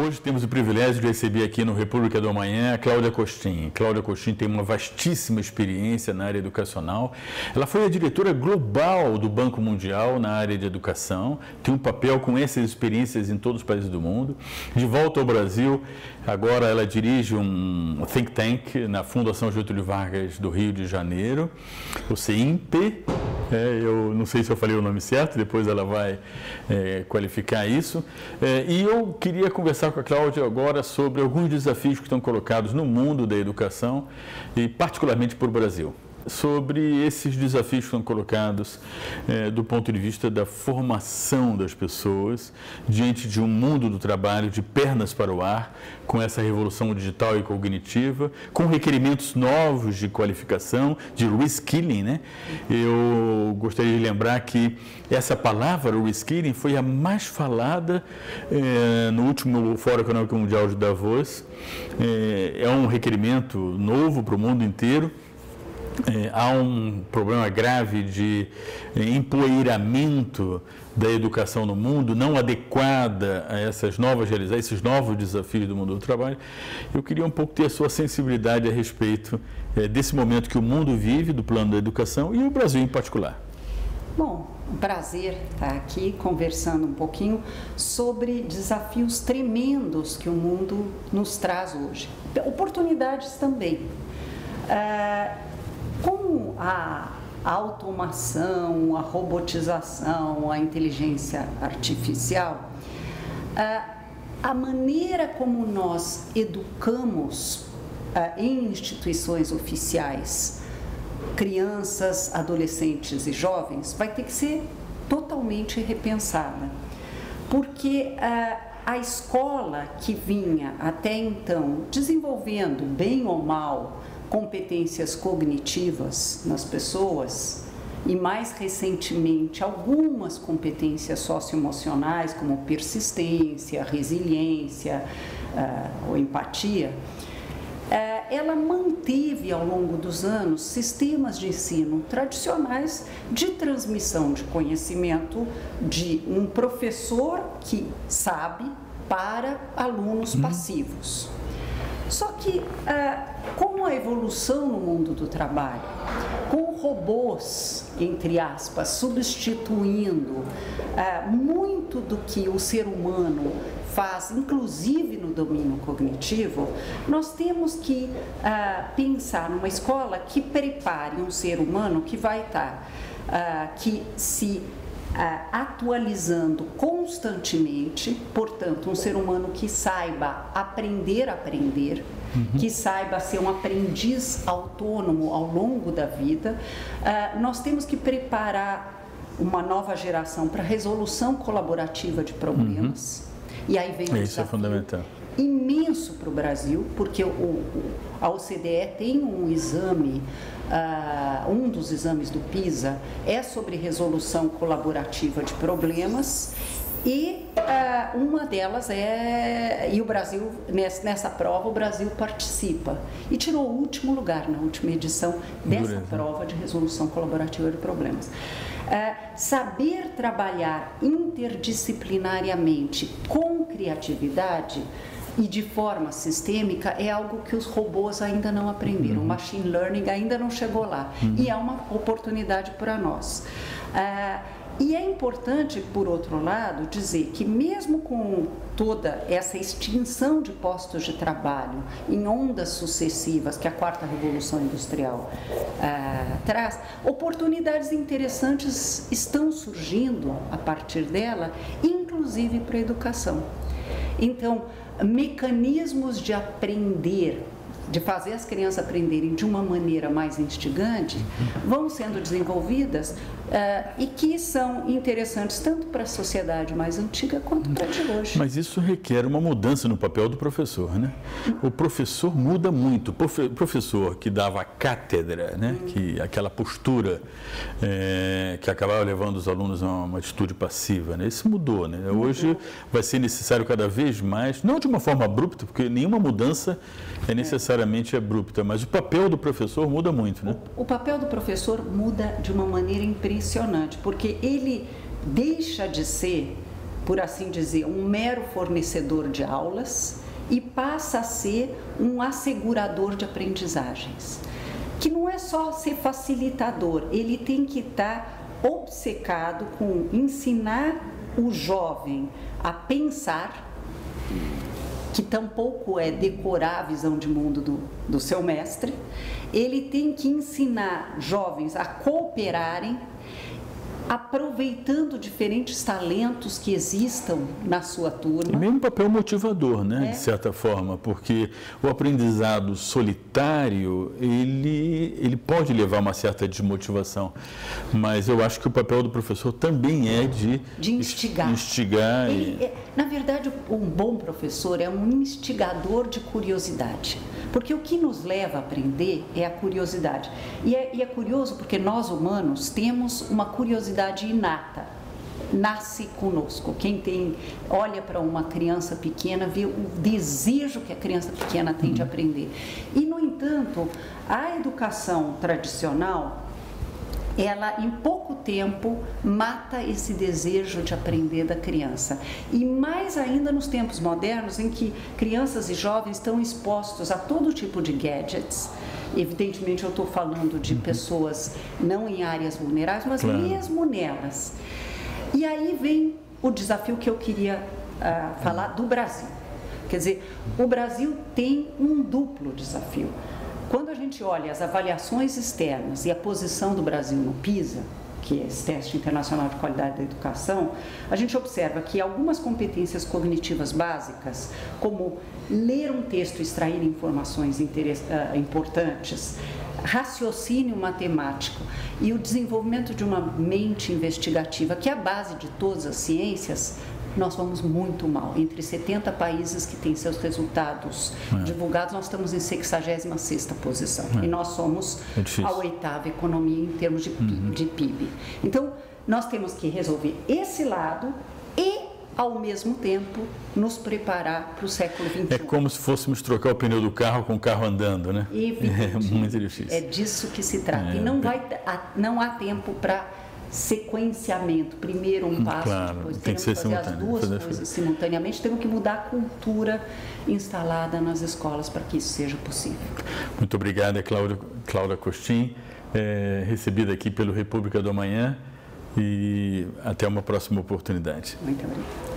Hoje temos o privilégio de receber aqui no República do Amanhã a Cláudia Costin. Cláudia Costin tem uma vastíssima experiência na área educacional. Ela foi a diretora global do Banco Mundial na área de educação, tem um papel com essas experiências em todos os países do mundo. De volta ao Brasil, agora ela dirige um think tank na Fundação Getúlio Vargas do Rio de Janeiro, o CIMP. Eu não sei se eu falei o nome certo, depois ela vai qualificar isso. E eu queria conversar com a Cláudia agora sobre alguns desafios que estão colocados no mundo da educação e particularmente para o Brasil. Sobre esses desafios que estão colocados do ponto de vista da formação das pessoas diante de um mundo do trabalho de pernas para o ar, com essa revolução digital e cognitiva, com requerimentos novos de qualificação, de reskilling, né? Eu gostaria de lembrar que essa palavra, reskilling, foi a mais falada no último Fórum Econômico Mundial de Davos. É um requerimento novo para o mundo inteiro. Há um problema grave de empoeiramento da educação no mundo, não adequada a essas novas realidades, esses novos desafios do mundo do trabalho. Eu queria um pouco ter a sua sensibilidade a respeito desse momento que o mundo vive, do plano da educação, e o Brasil em particular. Bom, um prazer estar aqui conversando um pouquinho sobre desafios tremendos que o mundo nos traz hoje. Oportunidades também. Com a automação, a robotização, a inteligência artificial, a maneira como nós educamos em instituições oficiais crianças, adolescentes e jovens vai ter que ser totalmente repensada, porque a escola que vinha até então desenvolvendo, bem ou mal, competências cognitivas nas pessoas e, mais recentemente, algumas competências socioemocionais, como persistência, resiliência ou empatia, ela manteve ao longo dos anos sistemas de ensino tradicionais de transmissão de conhecimento de um professor que sabe para alunos passivos. Só que, com a evolução no mundo do trabalho, com robôs, entre aspas, substituindo muito do que o ser humano faz, inclusive no domínio cognitivo, nós temos que pensar numa escola que prepare um ser humano que vai estar, que se atualizando constantemente, portanto, um ser humano que saiba aprender a aprender, que saiba ser um aprendiz autônomo ao longo da vida. Nós temos que preparar uma nova geração para resolução colaborativa de problemas. E aí vem um desafio imenso para o Brasil, porque a OCDE tem um exame, um dos exames do PISA é sobre resolução colaborativa de problemas, e uma delas e o Brasil, nessa prova, o Brasil participa e tirou o último lugar na última edição dessa prova de resolução colaborativa de problemas. Saber trabalhar interdisciplinariamente com criatividade e de forma sistêmica é algo que os robôs ainda não aprenderam. O machine learning ainda não chegou lá. E é uma oportunidade para nós. E é importante, por outro lado, dizer que mesmo com toda essa extinção de postos de trabalho em ondas sucessivas que a quarta revolução industrial traz, oportunidades interessantes estão surgindo a partir dela, inclusive para a educação. Então, mecanismos de aprender, de fazer as crianças aprenderem de uma maneira mais instigante, vão sendo desenvolvidas e que são interessantes tanto para a sociedade mais antiga quanto para a de hoje. Mas isso requer uma mudança no papel do professor, né? O professor muda muito. O professor que dava cátedra, né? Que aquela postura que acabava levando os alunos a uma atitude passiva, né? Isso mudou, né? Hoje vai ser necessário cada vez mais, não de uma forma abrupta, porque nenhuma mudança é necessariamente abrupta, mas o papel do professor muda muito, né? O papel do professor muda de uma maneira impressionante, porque ele deixa de ser por assim dizer, um mero fornecedor de aulas e passa a ser um assegurador de aprendizagens, que não é só ser facilitador, ele tem que estar obcecado com ensinar o jovem a pensar, que tampouco é decorar a visão de mundo do seu mestre. Ele tem que ensinar jovens a cooperarem, aproveitando diferentes talentos que existam na sua turma. E mesmo um papel motivador, né, de certa forma, porque o aprendizado solitário, ele pode levar uma certa desmotivação, mas eu acho que o papel do professor também é de instigar. Na verdade, um bom professor é um instigador de curiosidade, porque o que nos leva a aprender é a curiosidade. E é curioso porque nós humanos temos uma curiosidade inata, nasce conosco. Quem olha para uma criança pequena, vê o desejo que a criança pequena tem de aprender. E, no entanto, a educação tradicional, ela em pouco tempo mata esse desejo de aprender da criança. E mais ainda nos tempos modernos, em que crianças e jovens estão expostos a todo tipo de gadgets. Evidentemente, eu estou falando de pessoas não em áreas vulneráveis, mas mesmo nelas. E aí vem o desafio que eu queria falar do Brasil. Quer dizer, o Brasil tem um duplo desafio. Quando a gente olha as avaliações externas e a posição do Brasil no PISA, que é esse teste internacional de qualidade da educação, a gente observa que algumas competências cognitivas básicas, como ler um texto e extrair informações importantes, raciocínio matemático e o desenvolvimento de uma mente investigativa, que é a base de todas as ciências, nós vamos muito mal. Entre 70 países que têm seus resultados divulgados, nós estamos em 66ª posição. E nós somos a 8ª economia em termos de PIB. Então, nós temos que resolver esse lado e, ao mesmo tempo, nos preparar para o século XXI. É como se fôssemos trocar o pneu do carro com o carro andando, né? É muito difícil. É disso que se trata. E não há tempo para sequenciamento, primeiro um passo, depois temos que fazer as duas coisas simultaneamente, temos que mudar a cultura instalada nas escolas para que isso seja possível. Muito obrigada, Cláudia Costin, recebida aqui pelo República do Amanhã, e até uma próxima oportunidade. Muito obrigada.